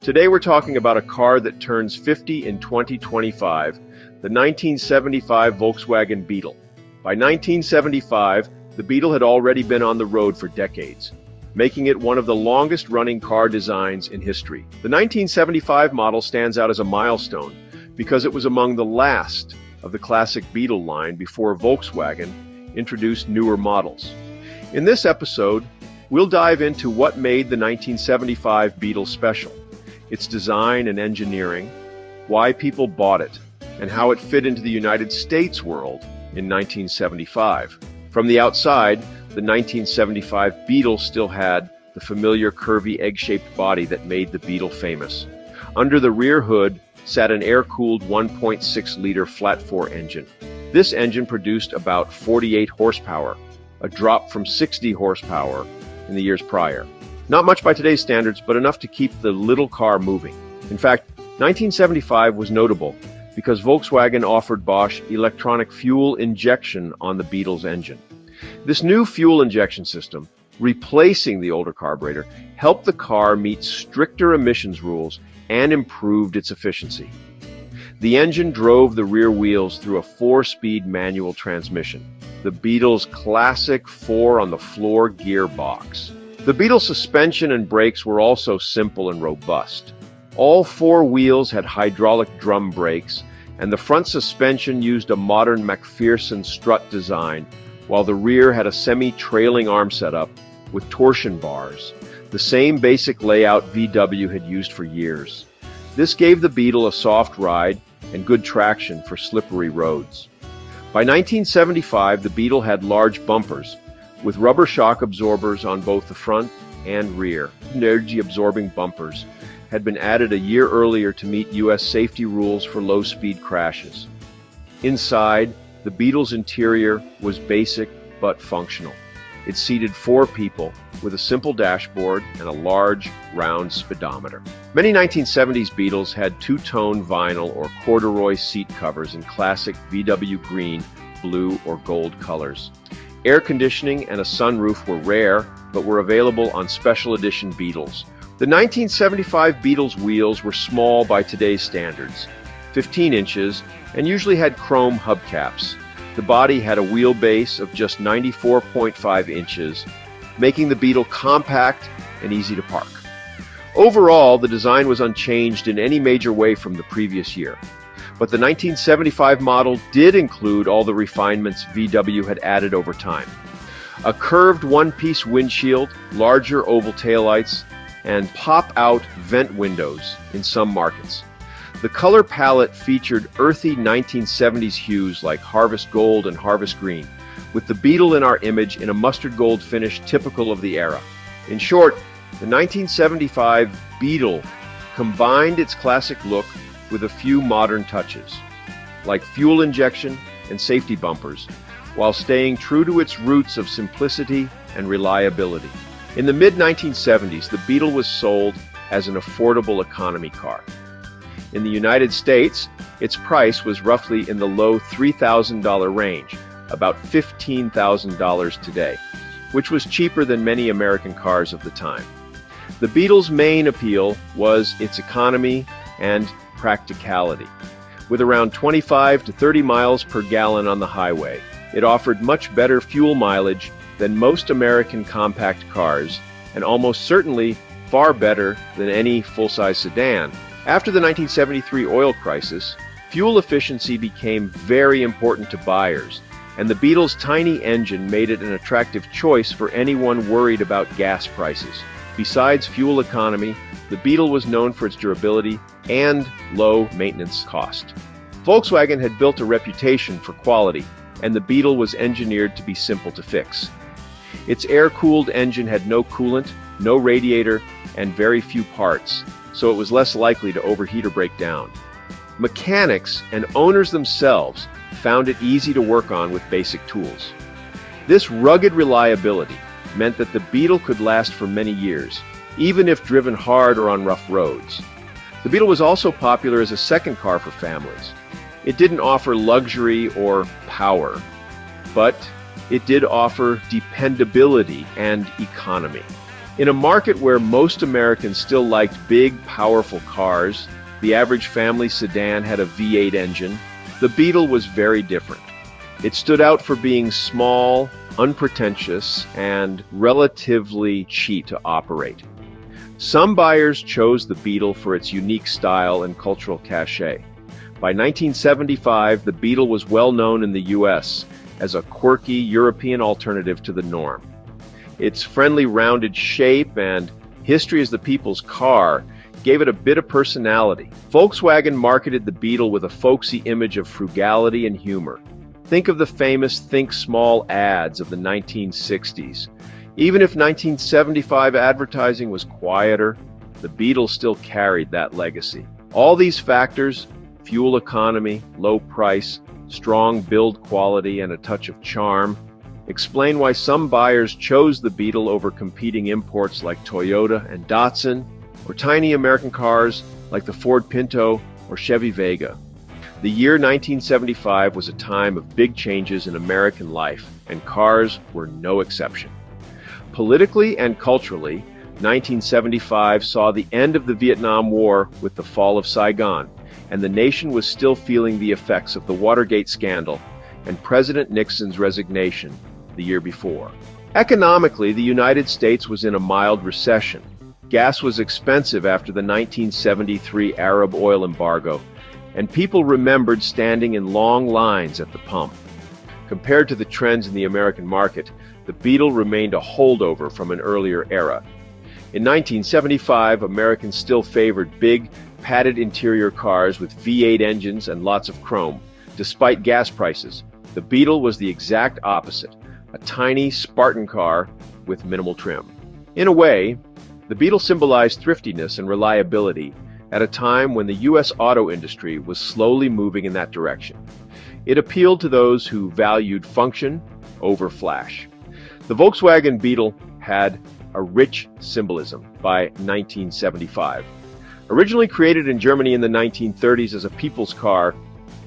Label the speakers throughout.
Speaker 1: Today we're talking about a car that turns 50 in 2025, the 1975 Volkswagen Beetle. By 1975, the Beetle had already been on the road for decades, making it one of the longest-running car designs in history. The 1975 model stands out as a milestone because it was among the last of the classic Beetle line before Volkswagen introduced newer models. In this episode, we'll dive into what made the 1975 Beetle special, its design and engineering, why people bought it, and how it fit into the United States world in 1975. From the outside, the 1975 Beetle still had the familiar curvy egg-shaped body that made the Beetle famous. Under the rear hood sat an air-cooled 1.6-liter flat-4 engine. This engine produced about 48 horsepower, a drop from 60 horsepower in the years prior. Not much by today's standards, but enough to keep the little car moving. In fact, 1975 was notable because Volkswagen offered Bosch electronic fuel injection on the Beetle's engine. This new fuel injection system, replacing the older carburetor, helped the car meet stricter emissions rules and improved its efficiency. The engine drove the rear wheels through a 4-speed manual transmission, the Beetle's classic 4-on-the-floor gearbox. The Beetle's suspension and brakes were also simple and robust. All 4 wheels had hydraulic drum brakes, and the front suspension used a modern McPherson strut design, while the rear had a semi-trailing arm setup with torsion bars, the same basic layout VW had used for years. This gave the Beetle a soft ride and good traction for slippery roads. By 1975, the Beetle had large bumpers, with rubber shock absorbers on both the front and rear. Energy-absorbing bumpers had been added a year earlier to meet U.S. safety rules for low-speed crashes. Inside, the Beetle's interior was basic but functional. It seated 4 people with a simple dashboard and a large, round speedometer. Many 1970s Beetles had two-tone vinyl or corduroy seat covers in classic VW green, blue, or gold colors. Air conditioning and a sunroof were rare, but were available on special edition Beetles. The 1975 Beetle's wheels were small by today's standards, 15 inches, and usually had chrome hubcaps. The body had a wheelbase of just 94.5 inches, making the Beetle compact and easy to park. Overall, the design was unchanged in any major way from the previous year. But the 1975 model did include all the refinements VW had added over time. A curved one-piece windshield, larger oval taillights, and pop-out vent windows in some markets. The color palette featured earthy 1970s hues like Harvest Gold and Harvest Green, with the Beetle in our image in a mustard gold finish typical of the era. In short, the 1975 Beetle combined its classic look with a few modern touches, like fuel injection and safety bumpers, while staying true to its roots of simplicity and reliability. In the mid-1970s, the Beetle was sold as an affordable economy car. In the United States, its price was roughly in the low $3,000 range, about $15,000 today, which was cheaper than many American cars of the time. The Beetle's main appeal was its economy and practicality. With around 25 to 30 miles per gallon on the highway, it offered much better fuel mileage than most American compact cars, and almost certainly far better than any full-size sedan. After the 1973 oil crisis, fuel efficiency became very important to buyers, and the Beetle's tiny engine made it an attractive choice for anyone worried about gas prices. Besides fuel economy, the Beetle was known for its durability and low maintenance cost. Volkswagen had built a reputation for quality, and the Beetle was engineered to be simple to fix. Its air-cooled engine had no coolant, no radiator, and very few parts, so it was less likely to overheat or break down. Mechanics and owners themselves found it easy to work on with basic tools. This rugged reliability meant that the Beetle could last for many years, even if driven hard or on rough roads. The Beetle was also popular as a second car for families. It didn't offer luxury or power, but it did offer dependability and economy. In a market where most Americans still liked big, powerful cars, the average family sedan had a V8 engine, the Beetle was very different. It stood out for being small, unpretentious, and relatively cheap to operate. Some buyers chose the Beetle for its unique style and cultural cachet. By 1975, the Beetle was well known in the U.S. as a quirky European alternative to the norm. Its friendly rounded shape and history as the people's car gave it a bit of personality. Volkswagen marketed the Beetle with a folksy image of frugality and humor. Think of the famous Think Small ads of the 1960s. Even if 1975 advertising was quieter, the Beetle still carried that legacy. All these factors, fuel economy, low price, strong build quality, and a touch of charm, explain why some buyers chose the Beetle over competing imports like Toyota and Datsun, or tiny American cars like the Ford Pinto or Chevy Vega. The year 1975 was a time of big changes in American life, and cars were no exception. Politically and culturally, 1975 saw the end of the Vietnam War with the fall of Saigon, and the nation was still feeling the effects of the Watergate scandal and President Nixon's resignation the year before. Economically, the United States was in a mild recession. Gas was expensive after the 1973 Arab oil embargo, and people remembered standing in long lines at the pump. Compared to the trends in the American market, the Beetle remained a holdover from an earlier era. In 1975, Americans still favored big, padded interior cars with V8 engines and lots of chrome. Despite gas prices, the Beetle was the exact opposite, a tiny Spartan car with minimal trim. In a way, the Beetle symbolized thriftiness and reliability at a time when the U.S. auto industry was slowly moving in that direction. It appealed to those who valued function over flash. The Volkswagen Beetle had a rich symbolism by 1975. Originally created in Germany in the 1930s as a people's car,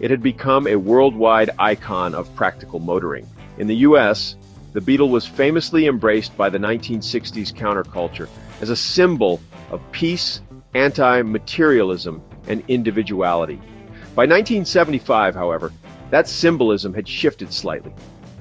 Speaker 1: it had become a worldwide icon of practical motoring. In the U.S., the Beetle was famously embraced by the 1960s counterculture as a symbol of peace, anti-materialism, and individuality. By 1975, however, that symbolism had shifted slightly.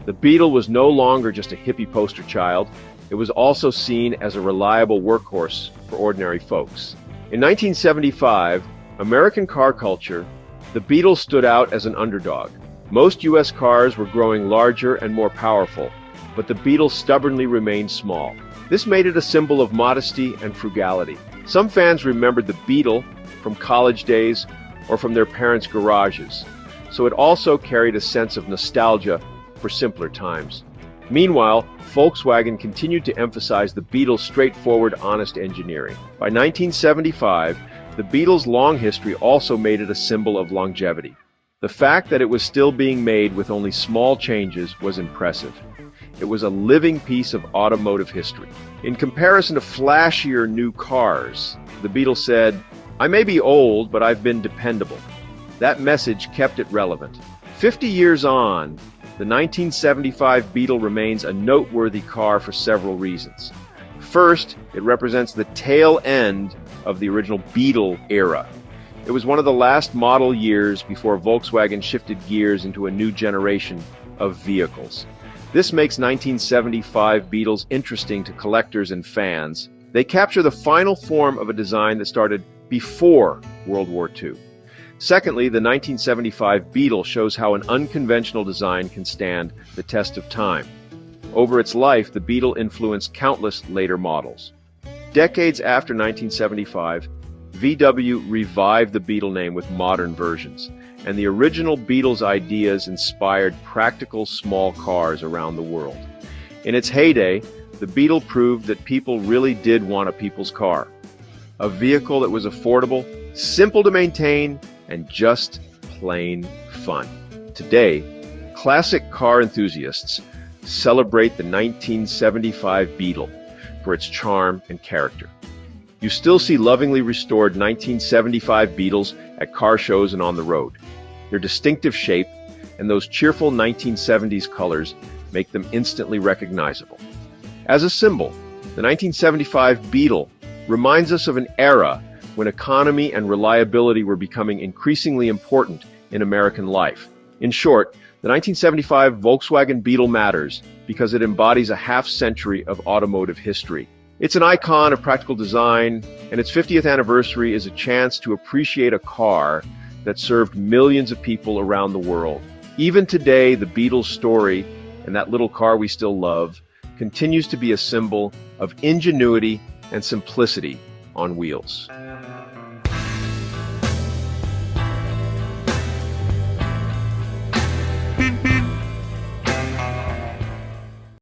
Speaker 1: The Beetle was no longer just a hippie poster child. It was also seen as a reliable workhorse for ordinary folks. In 1975, American car culture, the Beetle stood out as an underdog. Most U.S. cars were growing larger and more powerful, but the Beetle stubbornly remained small. This made it a symbol of modesty and frugality. Some fans remembered the Beetle from college days or from their parents' garages, so it also carried a sense of nostalgia for simpler times. Meanwhile, Volkswagen continued to emphasize the Beetle's straightforward, honest engineering. By 1975, the Beetle's long history also made it a symbol of longevity. The fact that it was still being made with only small changes was impressive. It was a living piece of automotive history. In comparison to flashier new cars, the Beetle said, "I may be old, but I've been dependable." That message kept it relevant. 50 years on, the 1975 Beetle remains a noteworthy car for several reasons. First, it represents the tail end of the original Beetle era. It was one of the last model years before Volkswagen shifted gears into a new generation of vehicles. This makes 1975 Beetles interesting to collectors and fans. They capture the final form of a design that started before World War II. Secondly, the 1975 Beetle shows how an unconventional design can stand the test of time. Over its life, the Beetle influenced countless later models. Decades after 1975, VW revived the Beetle name with modern versions, and the original Beetle's ideas inspired practical small cars around the world. In its heyday, the Beetle proved that people really did want a people's car, a vehicle that was affordable, simple to maintain, and just plain fun. Today, classic car enthusiasts celebrate the 1975 Beetle for its charm and character. You still see lovingly restored 1975 Beetles at car shows and on the road. Their distinctive shape and those cheerful 1970s colors make them instantly recognizable. As a symbol, The 1975 Beetle reminds us of an era when economy and reliability were becoming increasingly important in American life. In short, the 1975 Volkswagen Beetle matters because it embodies a half-century of automotive history. It's an icon of practical design, and its 50th anniversary is a chance to appreciate a car that served millions of people around the world. Even today, the Beetle's story, and that little car we still love, continues to be a symbol of ingenuity and simplicity on wheels.